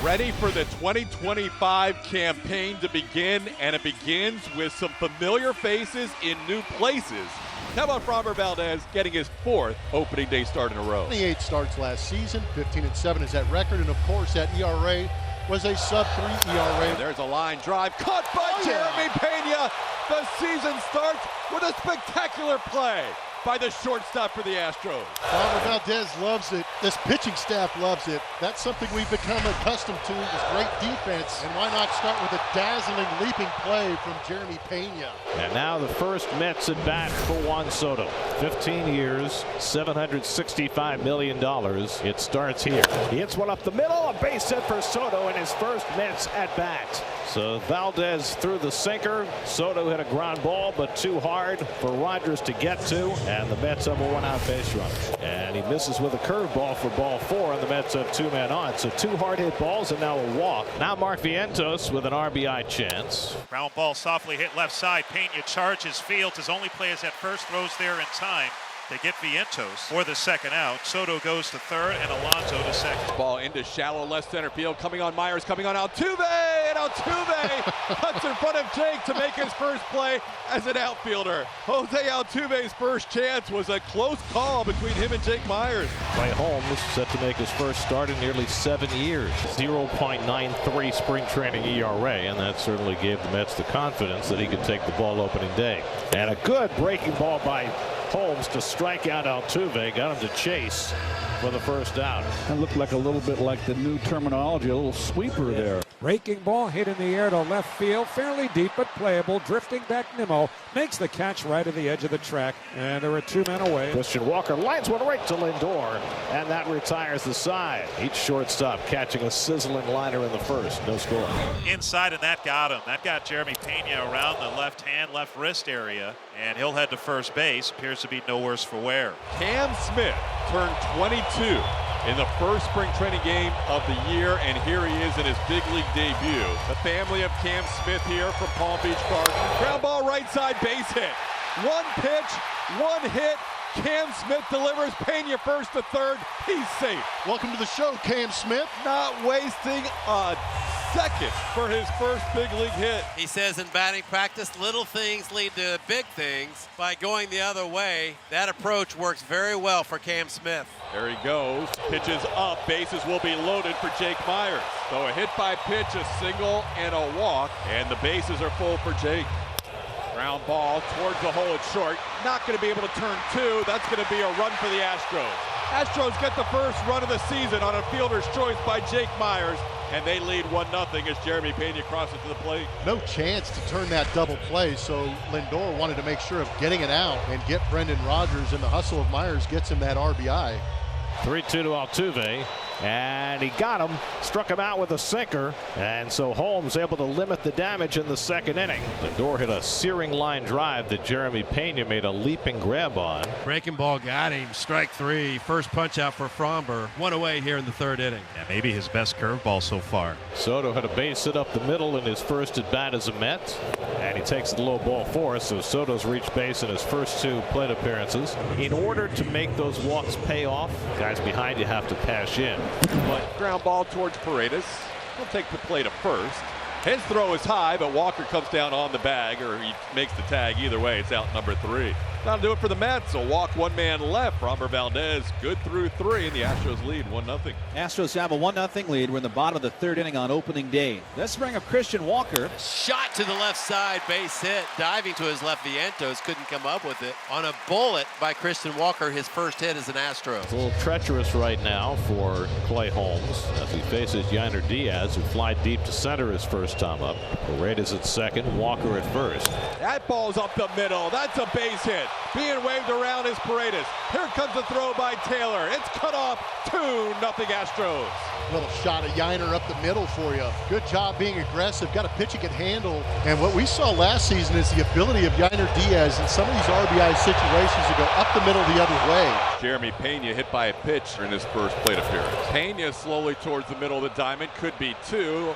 Ready for the 2025 campaign to begin, and it begins with some familiar faces in new places. How about Framber Valdez getting his 4th opening day start in a row? 28 starts last season, 15-7 is that record, and of course that ERA was a sub-3 ERA. There's a line drive caught by Jeremy Pena. The season starts with a spectacular play by the shortstop for the Astros. Framber Valdez loves it. This pitching staff loves it. That's something we've become accustomed to, is great defense. And why not start with a dazzling leaping play from Jeremy Pena? And now the first Mets at bat for Juan Soto. 15 years, $765 million. It starts here. He hits one up the middle, a base hit for Soto in his first Mets at bat. So Valdez threw the sinker. Soto hit a ground ball, but too hard for Rogers to get to. And the Mets have a 1-out base runner. And he misses with a curveball for ball 4, and the Mets have 2 men on. So 2 hard hit balls and now a walk. Now Mark Vientos with an RBI chance. Ground ball softly hit left side. Pena charges fields. His only play is at first, throws there in time to get Vientos for the second out. Soto goes to third and Alonso to second. Ball into shallow left center field, coming on Myers, coming on Altuve, and Altuve cuts in front of Jake to make his first play as an outfielder. Jose Altuve's first chance was a close call between him and Jake Myers. Clay Holmes set to make his first start in nearly 7 years. 0.93 spring training ERA, and that certainly gave the Mets the confidence that he could take the ball opening day. And a good breaking ball by Holmes to strike out Altuve, got him to chase for the first out. That looked like a little bit like the new terminology, a little sweeper there. Breaking ball hit in the air to left field, fairly deep but playable. Drifting back, Nimmo makes the catch right at the edge of the track, and there are 2 men away. Christian Walker lines one right to Lindor, and that retires the side. Each shortstop catching a sizzling liner in the first. No score. Inside, and that got him. That got Jeremy Pena around the left hand, left wrist area, and he'll head to first base. Appears to be no worse for wear. Cam Smith turned 22 in the first spring training game of the year, and here he is in his big league debut. The family of Cam Smith here from Palm Beach Gardens. Ground ball right side, base hit. 1 pitch, 1 hit. Cam Smith delivers. Pena first to third. He's safe. Welcome to the show, Cam Smith. Not wasting a second for his first big league hit. He says in batting practice, little things lead to big things by going the other way. That approach works very well for Cam Smith. There he goes. Pitches up. Bases will be loaded for Jake Myers. So a hit by pitch, a single, and a walk. And the bases are full for Jake. Ground ball towards the hole at short. Not going to be able to turn 2. That's going to be a run for the Astros. Astros get the first run of the season on a fielder's choice by Jake Myers. And they lead 1-0 as Jeremy Pena crosses to the plate. No chance to turn that double play, so Lindor wanted to make sure of getting it out and get Brendan Rodgers, and the hustle of Myers gets him that RBI. 3-2 to Altuve, and he got him, struck him out with a sinker, and so Holmes able to limit the damage in the second inning. Lindor hit a searing line drive that Jeremy Pena made a leaping grab on. Breaking ball got him. Strike 3. First punch out for Framber. 1 away here in the third inning. Yeah, maybe his best curveball so far. Soto had a base hit up the middle in his first at bat as a Met, and he takes the low ball 4, so Soto's reached base in his first 2 plate appearances. In order to make those walks pay off, guys behind you have to pass in. But ground ball towards Paredes. He'll take the play to first. His throw is high, but Walker comes down on the bag, or he makes the tag. Either way, it's out number 3. That'll do it for the Mets. A walk, 1 man left. Framber Valdez good through 3, and the Astros lead 1-0. Astros have a 1-0 lead. We're in the bottom of the 3rd inning on opening day. Let's bring up Christian Walker. Shot to the left side, base hit. Diving to his left, Vientos couldn't come up with it. On a bullet by Christian Walker, his first hit as an Astro. It's a little treacherous right now for Clay Holmes as he faces Yainer Diaz, who fly deep to center his first time up. Paredes at second, Walker at first. That ball's up the middle. That's a base hit. Being waved around is Paredes. Here comes the throw by Taylor. It's cut off. 2-0 Astros. Little shot of Yainer up the middle for you. Good job being aggressive. Got a pitch he can handle. And what we saw last season is the ability of Yainer Diaz in some of these RBI situations to go up the middle the other way. Jeremy Pena hit by a pitch in his first plate appearance. Pena slowly towards the middle of the diamond. Could be 2.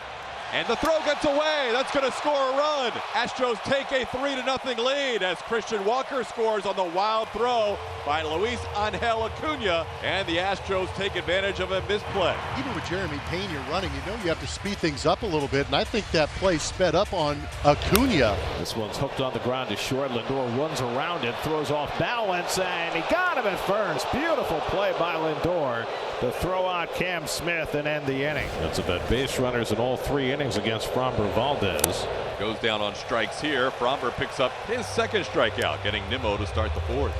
And the throw gets away. That's going to score a run. Astros take a 3-0 lead as Christian Walker scores on the wild throw by Luis Angel Acuna. And the Astros take advantage of a misplay. Even with Jeremy Pena running, you know you have to speed things up a little bit. And I think that play sped up on Acuna. This one's hooked on the ground to short. Lindor runs around it, throws off balance, and he got him at first. Beautiful play by Lindor to throw out Cam Smith and end the inning. That's about base runners in all 3 innings against Framber Valdez. Goes down on strikes here. Framber picks up his second strikeout, getting Nimmo to start the 4th.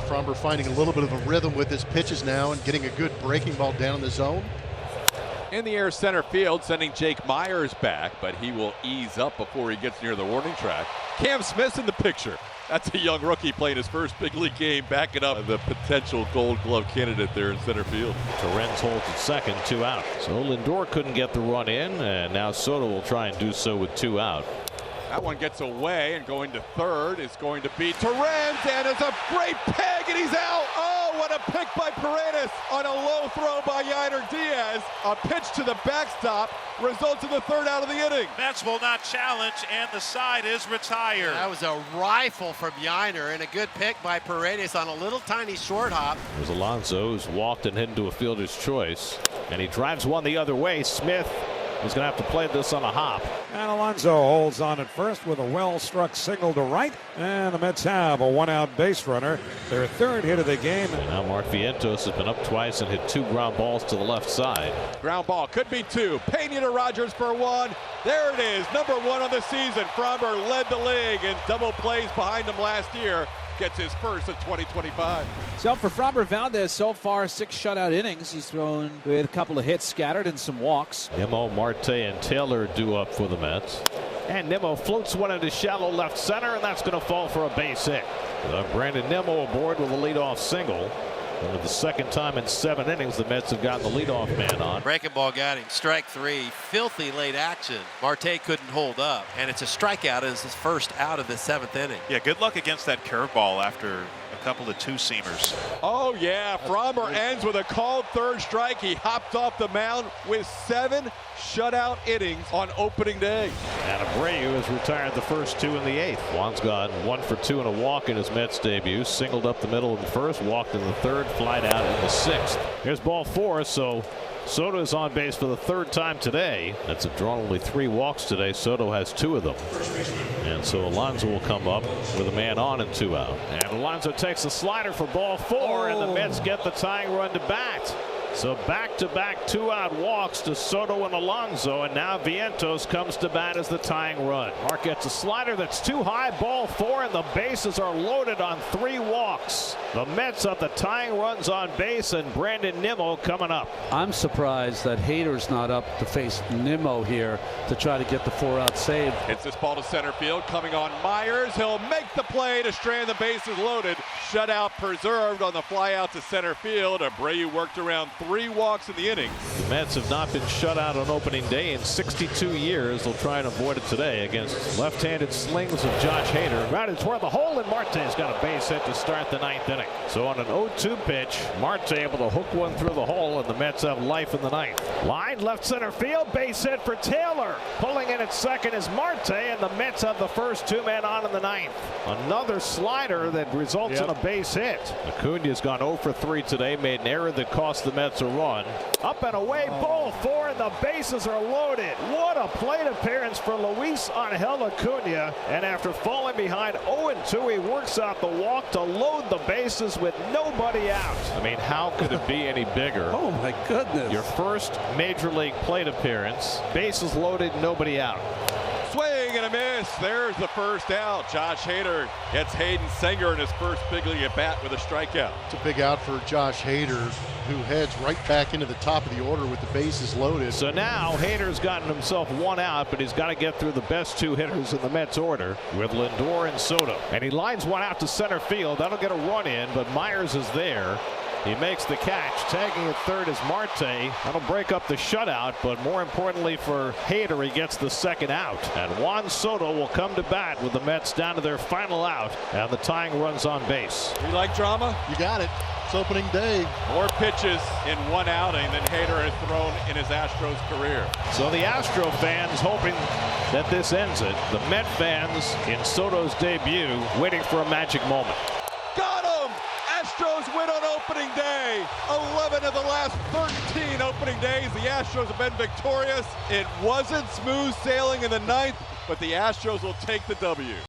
Framber finding a little bit of a rhythm with his pitches now and getting a good breaking ball down in the zone. In the air center field, sending Jake Myers back, but he will ease up before he gets near the warning track. Cam Smith's in the picture. That's a young rookie playing his first big league game, backing up the potential Gold Glove candidate there in center field. Torrens holds at second, 2 out. So Lindor couldn't get the run in, and now Soto will try and do so with 2 out. That one gets away, and going to third is going to be Torrens, and it's a great peg, and he's out. Oh, what a pick by Paredes on a low throw by Yainer Diaz. A pitch to the backstop results in the 3rd out of the inning. Mets will not challenge, and the side is retired. That was a rifle from Yainer and a good pick by Paredes on a little tiny short hop. There's Alonso, who's walked and hit into a fielder's choice, and he drives one the other way. Smith is going to have to play this on a hop. And Alonso holds on at first with a well-struck single to right. And the Mets have a 1-out base runner, their 3rd hit of the game. And now Mark Vientos has been up twice and hit 2 ground balls to the left side. Ground ball could be 2. Pena to Rogers for 1. There it is, number 1 on the season. Framber led the league in double plays behind him last year. Gets his first of 2025. So for Framber Valdez, so far 6 shutout innings. He's thrown with a couple of hits scattered and some walks. Nimmo, Marte, and Taylor due up for the Mets. And Nimmo floats one into shallow left center, and that's going to fall for a base hit. Brandon Nimmo aboard with a leadoff single. And for the 2nd time in 7 innings, the Mets have gotten the leadoff man on. Breaking ball got him. Strike 3. Filthy late action. Marte couldn't hold up. And it's a strikeout as his first out of the 7th inning. Yeah, good luck against that curveball after a couple of 2-seamers. Oh, yeah. Framber ends with a called 3rd strike. He hopped off the mound with 7 shutout innings on opening day. And Abreu has retired the first 2 in the 8th. Juan's gone 1 for 2 and a walk in his Mets debut. Singled up the middle in the 1st, walked in the 3rd, flied out in the 6th. Here's ball 4, so Soto is on base for the 3rd time today. That's drawn only 3 walks today. Soto has 2 of them. And so Alonso will come up with a man on and 2 out. And Alonso takes a slider for ball 4, and the Mets get the tying run to bat. So back-to-back 2-out walks to Soto and Alonso, and now Vientos comes to bat as the tying run. Mark gets a slider that's too high, ball 4, and the bases are loaded on 3 walks. The Mets have the tying runs on base, and Brandon Nimmo coming up. I'm surprised that Hader's not up to face Nimmo here to try to get the 4-out save. Hits this ball to center field, coming on Myers. He'll make the play to strand the bases loaded. Shutout preserved on the fly out to center field. Abreu worked around 3 walks in the inning. The Mets have not been shut out on opening day in 62 years. They'll try and avoid it today against left-handed slings of Josh Hader. Grounded toward the hole, and Marte's got a base hit to start the 9th inning. So on an 0-2 pitch, Marte able to hook one through the hole, and the Mets have life in the 9th. Line left center field, base hit for Taylor. Pulling in at second is Marte, and the Mets have the first 2 men on in the 9th. Another slider that results in a base hit. Acuna's gone 0 for 3 today, made an error that cost the Mets a run. Up and away, ball 4, and the bases are loaded. What a plate appearance for Luis Angel Acuna. And after falling behind 0-2, he works out the walk to load the bases with nobody out. I mean, how could it be any bigger? Oh my goodness. Your first major league plate appearance, bases loaded, nobody out. Swing and a miss. There's the first out. Josh Hader gets Hayden Singer in his first big league at bat with a strikeout. It's a big out for Josh Hader, who heads right back into the top of the order with the bases loaded. So now Hader's gotten himself 1 out, but he's got to get through the best 2 hitters in the Mets order with Lindor and Soto. And he lines one out to center field. That'll get a run in, but Myers is there. He makes the catch. Tagging at third is Marte. That'll break up the shutout, but more importantly for Hader, he gets the 2nd out. And Juan Soto will come to bat with the Mets down to their final out, and the tying runs on base. You like drama? You got it. It's opening day. More pitches in one outing than Hader has thrown in his Astros career. So the Astro fans hoping that this ends it. The Met fans in Soto's debut waiting for a magic moment. Got him! Astros win on opening day. 11 of the last 13 opening days, the Astros have been victorious. It wasn't smooth sailing in the ninth, but the Astros will take the W.